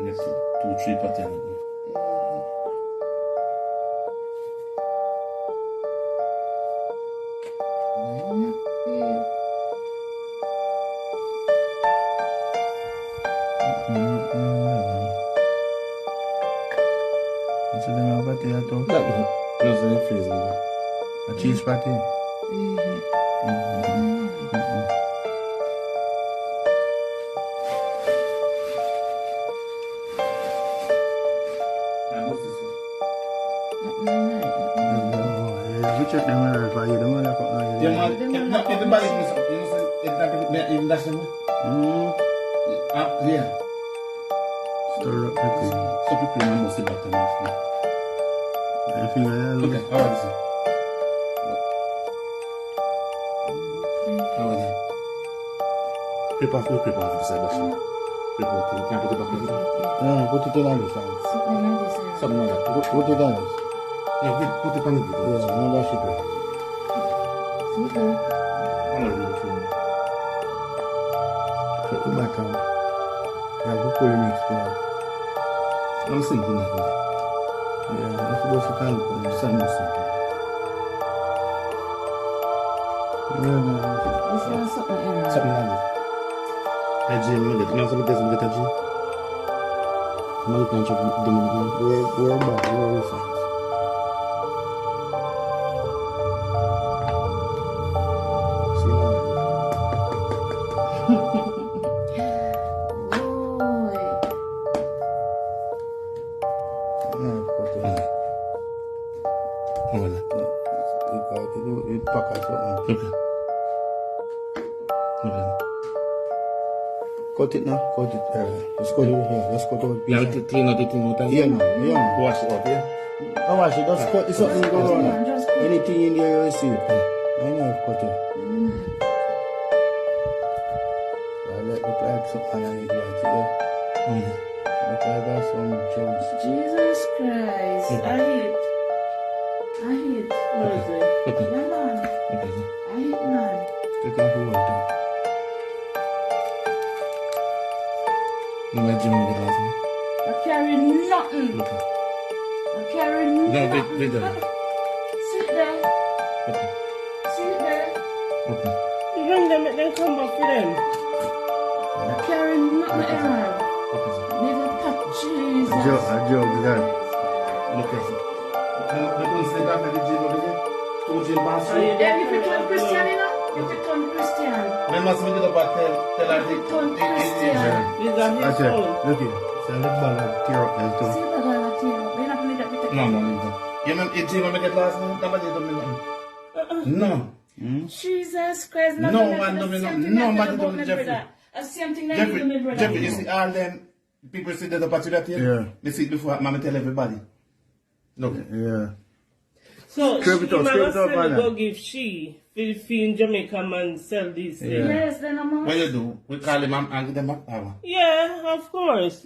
get 2-3 patties. So them have patty at all? That one. Just in the freezer. A cheese patty? We check them out for you, them all like Yeah, man. It's the body. You know, it's not even yeah. Stir up the cream. So people must see back to me. I think I have Okay, how was it? How was it? Creep off the side, that's it. Creep off, you can't put it back in. No, put it on the side. Something like that. Put it on this. No, put it on the video. Yeah, no, that should be. I'm not really sure. Put it back on. Yeah, go pull the mix for I'm thinking of it. yeah, that's what you can do. Something simple. Yeah, man. Something like that. I Jim, you know something that's with a Jim? I'm not going to do it. We're back. We're reference. See now. Yeah, put it. How was it? It pack or something. Okay. Okay. Cut it now. Cut it. Just cut it here. Just cut out. You have to clean out the thing out and Yeah, man. Yeah, man. wash it out, yeah? How much? Just cut. It's something go on. Anything in there you will see. I know I've cut it. I let look like something I need right here. Look like that some chunks. Jesus Christ. I hate. Rosie. Okay. Yeah, man. Okay. I hate man. Take off the water. You might Jim with last night. I carry nothing. Okay. I carry No, nothing. wait there. Sit there. Okay. Sit there. Okay. You bring them, they come back for them. I carry nothing around. Okay, sir. Never touch Jesus. A joke, that. Look at it. We don't say that at the gym over there. 2 gym bars. Yeah, if you turn Christian, you know? If you turn Christian. We must make it up and tell her Turn Christian. These are his That's it. own. Look here. So look ball and tear up them See too. the girl at you. We're not going to get with No, no, no. You remember the gym I make it last night? Nobody told me nothing. No. Jesus Christ. No man told me nothing. No man told me Jeffrey. The same thing that you do, my brother. Jeffrey, you see all them people sit there up at you that here? Yeah. They see it before, Mama tell everybody. Look. Yeah. So, Scrape it up, scrape it up, go man. give she, in Jamaica man sell these things. Yeah. Yes, then I'm What you do? We call him and give them back. Yeah, of course.